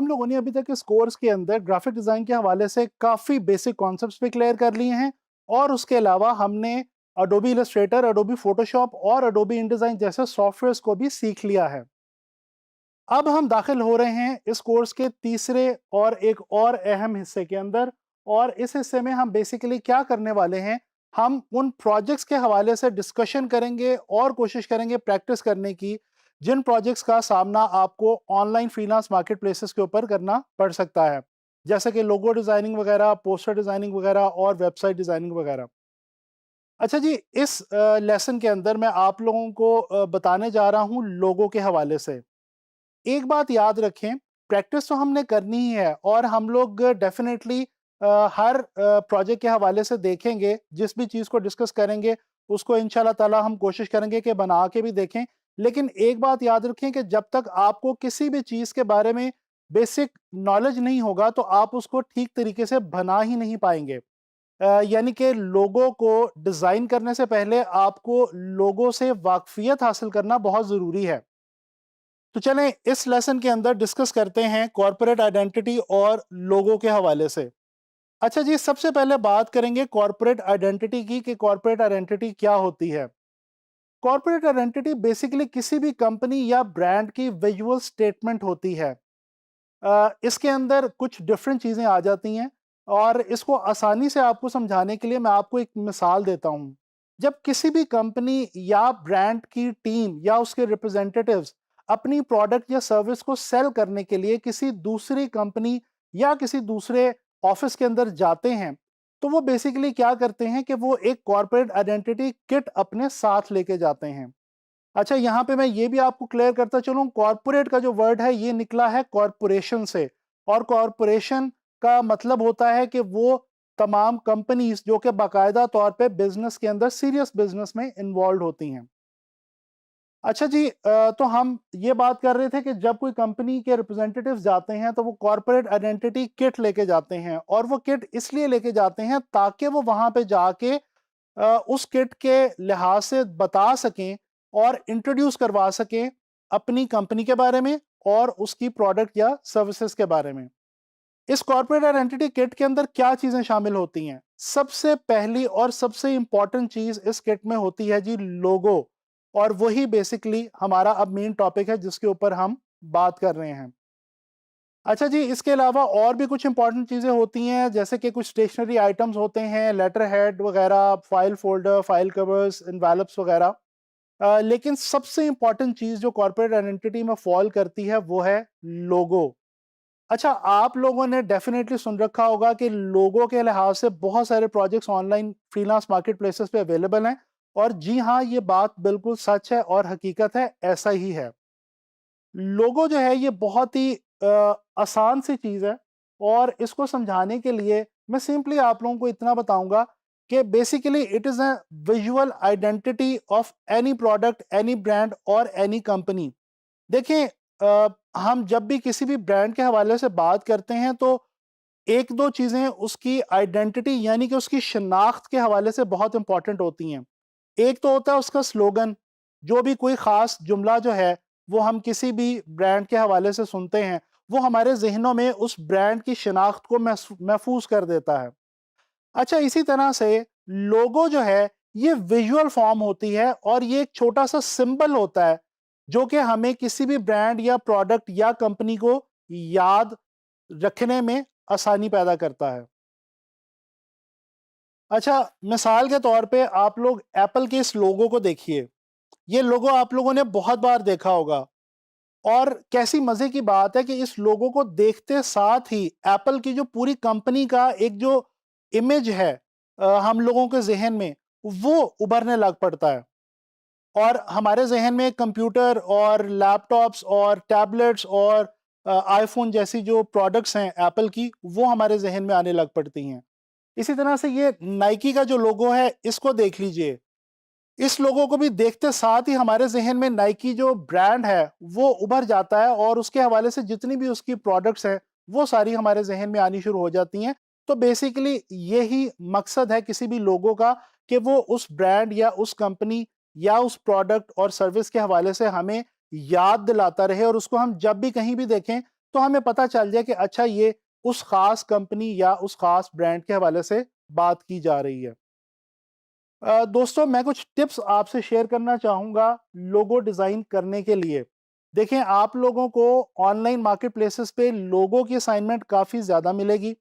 हम लोगों ने अभी तक इस कोर्स के अंदर ग्राफिक डिज़ाइन के हवाले से काफ़ी बेसिक कॉन्सेप्ट्स भी क्लियर कर लिए हैं और उसके अलावा हमने अडोबी इलस्ट्रेटर, अडोबी फोटोशॉप और अडोबी इंडिज़ाइन जैसे सॉफ्टवेयर्स को भी सीख लिया है। अब हम दाखिल हो रहे हैं इस कोर्स के तीसरे और एक और अहम हिस्से के अंदर, और इस हिस्से में हम बेसिकली क्या करने वाले हैं, हम उन प्रोजेक्ट्स के हवाले से डिस्कशन करेंगे और कोशिश करेंगे प्रैक्टिस करने की, जिन प्रोजेक्ट्स का सामना आपको ऑनलाइन फ्रीलांस मार्केट प्लेसेस के ऊपर करना पड़ सकता है, जैसे कि लोगो डिज़ाइनिंग वगैरह, पोस्टर डिज़ाइनिंग वगैरह और वेबसाइट डिज़ाइनिंग वगैरह। अच्छा जी, इस लेसन के अंदर मैं आप लोगों को बताने जा रहा हूँ लोगों के हवाले से। एक बात याद रखें, प्रैक्टिस तो हमने करनी ही है और हम लोग डेफिनेटली हर प्रोजेक्ट के हवाले से देखेंगे, जिस भी चीज़ को डिस्कस करेंगे उसको इंशाल्लाह ताला हम कोशिश करेंगे कि बना के भी देखें। लेकिन एक बात याद रखें कि जब तक आपको किसी भी चीज़ के बारे में बेसिक नॉलेज नहीं होगा तो आप उसको ठीक तरीके से बना ही नहीं पाएंगे। यानी कि लोगों को डिज़ाइन करने से पहले आपको लोगों से वाकफियत हासिल करना बहुत ज़रूरी है। तो चलें इस लेसन के अंदर डिस्कस करते हैं कॉर्पोरेट आइडेंटिटी और लोगों के हवाले से। अच्छा जी, सबसे पहले बात करेंगे कॉर्पोरेट आइडेंटिटी की कि कॉर्पोरेट आइडेंटिटी क्या होती है। कॉर्पोरेट आइडेंटिटी बेसिकली किसी भी कंपनी या ब्रांड की विजुअल स्टेटमेंट होती है। इसके अंदर कुछ डिफरेंट चीज़ें आ जाती हैं और इसको आसानी से आपको समझाने के लिए मैं आपको एक मिसाल देता हूँ। जब किसी भी कंपनी या ब्रांड की टीम या उसके रिप्रेजेंटेटिव्स अपनी प्रोडक्ट या सर्विस को सेल करने के लिए किसी दूसरी कंपनी या किसी दूसरे ऑफिस के अंदर जाते हैं, तो वो बेसिकली क्या करते हैं कि वो एक कॉर्पोरेट आइडेंटिटी किट अपने साथ लेके जाते हैं। अच्छा, यहाँ पे मैं ये भी आपको क्लियर करता चलूँ, कॉर्पोरेट का जो वर्ड है ये निकला है कॉर्पोरेशन से, और कॉर्पोरेशन का मतलब होता है कि वो तमाम कंपनीज जो कि बाकायदा तौर पे बिजनेस के अंदर सीरियस बिजनेस में इन्वॉल्व होती हैं। अच्छा जी, तो हम ये बात कर रहे थे कि जब कोई कंपनी के रिप्रेजेंटेटिव्स जाते हैं तो वो कॉर्पोरेट आइडेंटिटी किट लेके जाते हैं, और वो किट इसलिए लेके जाते हैं ताकि वो वहां पे जाके उस किट के लिहाज से बता सकें और इंट्रोड्यूस करवा सकें अपनी कंपनी के बारे में और उसकी प्रोडक्ट या सर्विसेज के बारे में। इस कॉर्पोरेट आइडेंटिटी किट के अंदर क्या चीज़ें शामिल होती हैं? सबसे पहली और सबसे इंपॉर्टेंट चीज़ इस किट में होती है जी लोगो, और वही बेसिकली हमारा अब मेन टॉपिक है जिसके ऊपर हम बात कर रहे हैं। अच्छा जी, इसके अलावा और भी कुछ इंपॉर्टेंट चीज़ें होती हैं, जैसे कि कुछ स्टेशनरी आइटम्स होते हैं, लेटर हेड वगैरह, file folder, file covers, envelopes वगैरह। लेकिन सबसे इंपॉर्टेंट चीज़ जो कॉर्पोरेट आइडेंटिटी में फॉल करती है वो है लोगो। अच्छा, आप लोगों ने डेफिनेटली सुन रखा होगा कि लोगों के लिहाज से बहुत सारे projects online freelance market places पे अवेलेबल हैं, और जी हाँ, ये बात बिल्कुल सच है और हकीकत है, ऐसा ही है। लोगो जो है ये बहुत ही आसान सी चीज़ है, और इसको समझाने के लिए मैं सिंपली आप लोगों को इतना बताऊंगा कि basically it is a visual identity of any product, any brand और एनी कंपनी। देखें, हम जब भी किसी भी ब्रांड के हवाले से बात करते हैं तो एक दो चीज़ें उसकी आइडेंटिटी यानी कि उसकी शनाख्त के हवाले से बहुत इंपॉर्टेंट होती हैं। एक तो होता है उसका स्लोगन, जो भी कोई ख़ास जुमला जो है वो हम किसी भी ब्रांड के हवाले से सुनते हैं, वो हमारे ज़हनों में उस ब्रांड की शनाख्त को महफूज कर देता है। अच्छा, इसी तरह से लोगो जो है ये विजुअल फॉर्म होती है, और ये एक छोटा सा सिंबल होता है जो कि हमें किसी भी ब्रांड या प्रोडक्ट या कंपनी को याद रखने में आसानी पैदा करता है। अच्छा, मिसाल के तौर पे आप लोग एप्पल के इस लोगो को देखिए। ये लोगो आप लोगों ने बहुत बार देखा होगा, और कैसी मजे की बात है कि इस लोगो को देखते साथ ही एप्पल की जो पूरी कंपनी का एक जो इमेज है हम लोगों के जहन में, वो उभरने लग पड़ता है, और हमारे जहन में कंप्यूटर और लैपटॉप्स और टैबलेट्स और आईफोन जैसी जो प्रोडक्ट्स हैं एप्पल की, वो हमारे जहन में आने लग पड़ती हैं। इसी तरह से ये नाइकी का जो लोगो है इसको देख लीजिए। इस लोगों को भी देखते साथ ही हमारे ज़हन में नाइकी जो ब्रांड है वो उभर जाता है, और उसके हवाले से जितनी भी उसकी प्रोडक्ट्स हैं वो सारी हमारे ज़हन में आनी शुरू हो जाती हैं। तो बेसिकली यही मकसद है किसी भी लोगों का, कि वो उस ब्रांड या उस कंपनी या उस प्रोडक्ट और सर्विस के हवाले से हमें याद दिलाता रहे, और उसको हम जब भी कहीं भी देखें तो हमें पता चल जाए कि अच्छा ये उस खास कंपनी या उस खास ब्रांड के हवाले से बात की जा रही है। दोस्तों, मैं कुछ टिप्स आपसे शेयर करना चाहूँगा लोगो डिज़ाइन करने के लिए। देखें, आप लोगों को ऑनलाइन मार्केट प्लेसेस पे लोगो की असाइनमेंट काफ़ी ज़्यादा मिलेगी।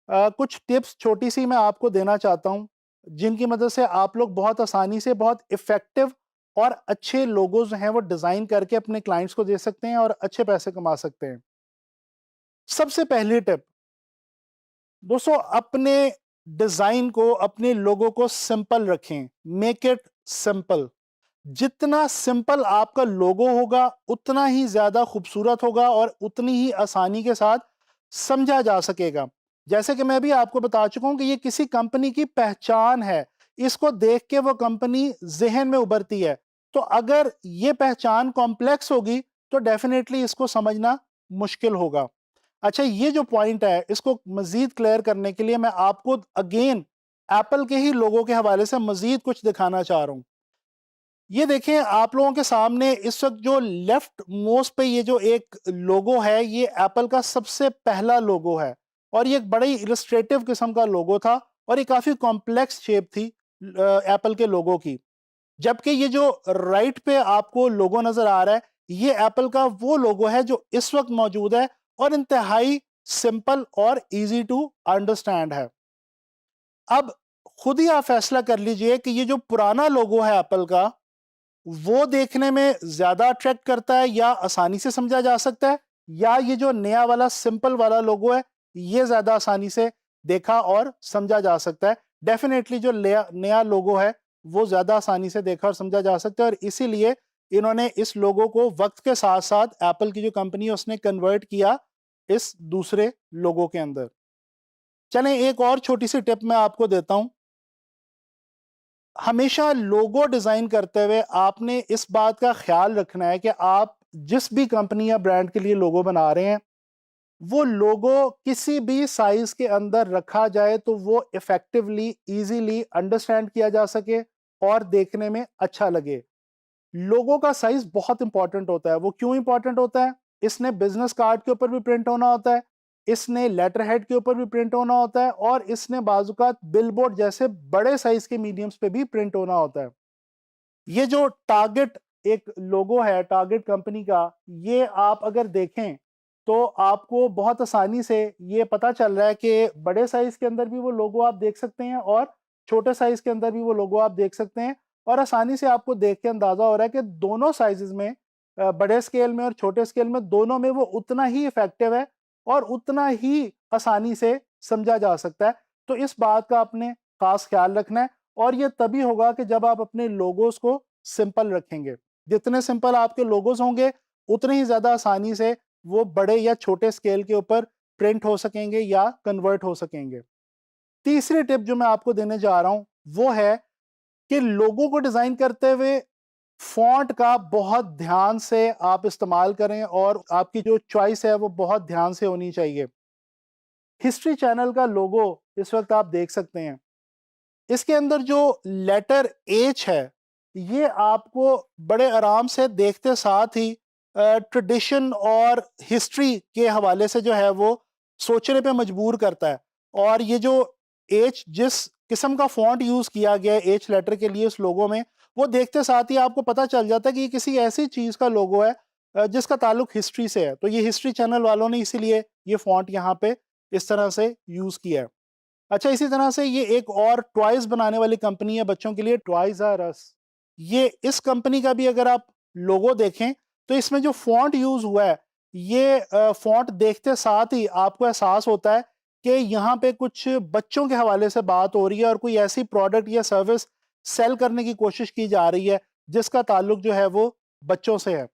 कुछ टिप्स छोटी-सी मैं आपको देना चाहता हूँ, जिनकी मदद से आप लोग बहुत आसानी से बहुत इफ़ेक्टिव और अच्छे लोगोज़ हैं वो डिज़ाइन करके अपने क्लाइंट्स को दे सकते हैं और अच्छे पैसे कमा सकते हैं। सबसे पहली टिप, दोस्तों, अपने डिज़ाइन को, अपने लोगो को सिंपल रखें, मेक इट सिंपल। जितना सिंपल आपका लोगो होगा, उतना ही ज़्यादा खूबसूरत होगा और उतनी ही आसानी के साथ समझा जा सकेगा। जैसे कि मैं भी आपको बता चुका हूँ कि ये किसी कंपनी की पहचान है, इसको देख के वो कंपनी ज़हन में उभरती है। तो अगर ये पहचान कॉम्प्लेक्स होगी, तो डेफ़िनेटली इसको समझना मुश्किल होगा। अच्छा, ये जो पॉइंट है, इसको मज़ीद क्लियर करने के लिए मैं आपको अगेन एप्पल के ही लोगों के हवाले से मज़ीद कुछ दिखाना चाह रहा हूँ। ये देखें, आप लोगों के सामने इस वक्त जो लेफ्ट मोस्ट पे ये जो एक लोगो है, ये एप्पल का सबसे पहला लोगो है और ये एक बड़ी इलस्ट्रेटिव किस्म का लोगो था और ये काफ़ी कॉम्प्लेक्स शेप थी एप्पल के लोगो की। जबकि ये जो राइट पे आपको लोगो नज़र आ रहा है, ये एप्पल का वो लोगो है जो इस वक्त मौजूद है और इंतहाई सिंपल और ईजी टू अंडरस्टैंड है। अब खुद ही आप फैसला कर लीजिए कि ये जो पुराना लोगो है एप्पल का, वो देखने में ज़्यादा अट्रैक्ट करता है या आसानी से समझा जा सकता है, या ये जो नया वाला सिंपल वाला लोगो है, ये ज़्यादा आसानी से देखा और समझा जा सकता है। डेफ़िनेटली जो नया नया लोगो है, वो ज़्यादा आसानी से देखा और समझा जा सकता है और इसीलिए इन्होंने इस लोगो को वक़्त के साथ-साथ एप्पल की जो कंपनी है, उसने कन्वर्ट किया इस दूसरे लोगो के अंदर। चलें, एक और छोटी-सी टिप मैं आपको देता हूँ। हमेशा लोगो डिज़ाइन करते हुए आपने इस बात का ख्याल रखना है कि आप जिस भी कंपनी या ब्रांड के लिए लोगो बना रहे हैं, वो लोगो किसी भी साइज़ के अंदर रखा जाए तो वो इफ़ेक्टिवली, ईज़िली अंडरस्टैंड किया जा सके और देखने में अच्छा लगे। लोगो का साइज़ बहुत इंपॉर्टेंट होता है। वो क्यों इंपॉर्टेंट होता है? इसने बिज़नेस कार्ड के ऊपर भी प्रिंट होना होता है, इसने लेटर हेड के ऊपर भी प्रिंट होना होता है और इसने बाज़-औक़ात बिलबोर्ड जैसे बड़े साइज़ के मीडियम्स पे भी प्रिंट होना होता है। ये जो टारगेट एक लोगो है टारगेट कंपनी का, ये आप अगर देखें तो आपको बहुत आसानी से ये पता चल रहा है कि बड़े साइज़ के अंदर भी वो लोगो आप देख सकते हैं और छोटे साइज़ के अंदर भी वो लोगो आप देख सकते हैं और आसानी से आपको देख के अंदाज़ा हो रहा है कि दोनों साइज़ेज़ में बड़े स्केल में और छोटे स्केल में, दोनों में वो उतना ही इफ़ेक्टिव है और उतना ही आसानी से समझा जा सकता है। तो इस बात का आपने ख़ास ख़्याल रखना है और ये तभी होगा कि जब आप अपने लोगोज़ को सिंपल रखेंगे। जितने सिंपल आपके लोगोज़ होंगे, उतने ही ज़्यादा आसानी से वो बड़े या छोटे स्केल के ऊपर प्रिंट हो सकेंगे या कन्वर्ट हो सकेंगे। तीसरी टिप जो मैं आपको देने जा रहा हूँ, वो है कि लोगो को डिज़ाइन करते हुए फ़ॉन्ट का बहुत ध्यान से आप इस्तेमाल करें और आपकी जो चॉइस है, वो बहुत ध्यान से होनी चाहिए। हिस्ट्री चैनल का लोगो इस वक़्त आप देख सकते हैं। इसके अंदर जो लेटर एच है, ये आपको बड़े आराम से देखते साथ ही ट्रेडिशन और हिस्ट्री के हवाले से जो है वो सोचने पे मजबूर करता है। और ये जो एच जिस किस्म का फ़ॉन्ट यूज़ किया गया है एच लेटर के लिए उस लोगो में, वो देखते साथ ही आपको पता चल जाता है कि ये किसी ऐसी चीज़ का लोगो है जिसका ताल्लुक हिस्ट्री से है। तो ये हिस्ट्री चैनल वालों ने इसीलिए ये फ़ॉन्ट यहाँ पे इस तरह से यूज़ किया है। अच्छा, इसी तरह से ये एक और टॉयज़ बनाने वाली कंपनी है बच्चों के लिए, टॉयज़ आर अस। ये इस कंपनी का भी अगर आप लोगो देखें, तो इसमें जो फ़ॉन्ट यूज़ हुआ है, ये फ़ॉन्ट देखते साथ ही आपको एहसास होता है कि यहाँ पे कुछ बच्चों के हवाले से बात हो रही है और कोई ऐसी प्रोडक्ट या सर्विस सेल करने की कोशिश की जा रही है, जिसका ताल्लुक जो है वो बच्चों से है।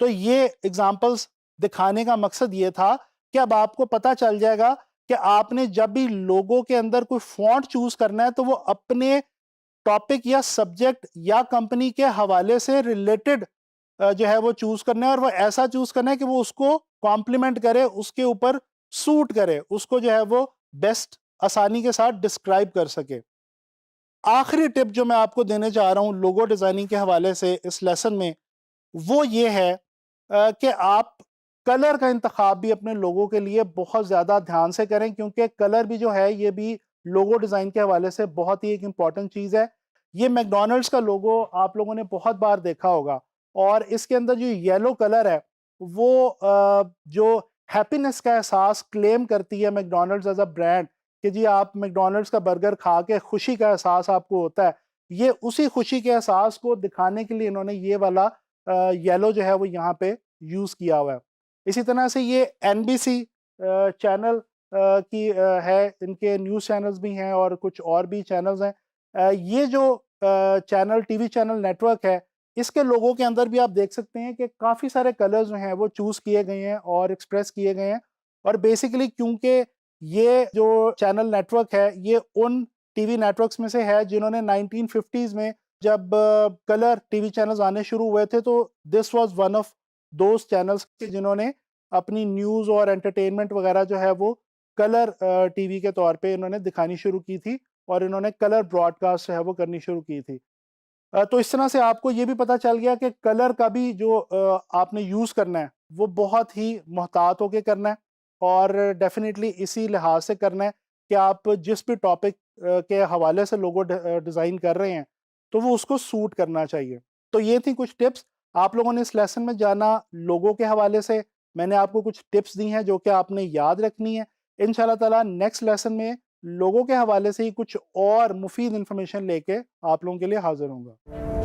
तो ये एग्ज़ाम्पल्स दिखाने का मकसद ये था कि अब आपको पता चल जाएगा कि आपने जब भी लोगो के अंदर कोई फ़ॉन्ट चूज़ करना है, तो वो अपने टॉपिक या सब्जेक्ट या कंपनी के हवाले से रिलेटेड जो है वो चूज़ करना है और वो ऐसा चूज़ करना है कि वो उसको कॉम्प्लीमेंट करे, उसके ऊपर सूट करे, उसको जो है वो बेस्ट आसानी के साथ डिस्क्राइब कर सके। आखिरी टिप जो मैं आपको देने जा रहा हूँ लोगो डिज़ाइनिंग के हवाले से इस लेसन में, वो ये है कि आप कलर का इंतखाब भी अपने लोगों के लिए बहुत ज़्यादा ध्यान से करें, क्योंकि कलर भी जो है ये भी लोगो डिज़ाइन के हवाले से बहुत ही एक इम्पॉर्टेंट चीज़ है। ये मैकडॉनल्ड्स का लोगो आप लोगों ने बहुत बार देखा होगा और इसके अंदर जो येलो कलर है वो जो हैप्पीनेस का एहसास क्लेम करती है मैकडॉनल्ड्स एज़ अ ब्रांड कि जी आप मैकडॉनल्ड्स का बर्गर खा के खुशी का एहसास आपको होता है। ये उसी खुशी के एहसास को दिखाने के लिए इन्होंने ये वाला येलो जो है वो यहाँ पे यूज़ किया हुआ है। इसी तरह से ये एनबीसी चैनल की है, इनके न्यूज़ चैनल्स भी हैं और कुछ और भी चैनल्स हैं। ये जो चैनल टीवी चैनल नेटवर्क है, इसके लोगों के अंदर भी आप देख सकते हैं कि काफ़ी सारे कलर्स जो हैं वो चूज़ किए गए हैं और एक्सप्रेस किए गए हैं और बेसिकली क्योंकि ये जो चैनल नेटवर्क है, ये उन टीवी नेटवर्क्स में से है जिन्होंने 1950s में जब कलर टीवी चैनल्स आने शुरू हुए थे, तो this was one of those channels जिन्होंने अपनी न्यूज़ और एंटरटेनमेंट वगैरह जो है वो कलर टीवी के तौर पे इन्होंने दिखानी शुरू की थी और इन्होंने कलर ब्रॉडकास्ट जो है वो करनी शुरू की थी। तो इस तरह से आपको ये भी पता चल गया कि कलर का भी जो आपने यूज़ करना है, वो बहुत ही मुहतात होके करना है और डेफ़िनिटली इसी लिहाज से करना है कि आप जिस भी टॉपिक के हवाले से लोगो डिज़ाइन कर रहे हैं, तो वो उसको सूट करना चाहिए। तो ये थी कुछ टिप्स, आप लोगों ने इस लेसन में जाना लोगों के हवाले से, मैंने आपको कुछ टिप्स दी हैं जो कि आपने याद रखनी है। इंशाअल्लाह ताला नेक्स्ट लेसन में लोगों के हवाले से ही कुछ और मुफ़ीद इन्फॉर्मेशन लेके आप लोगों के लिए हाज़िर होऊँगा।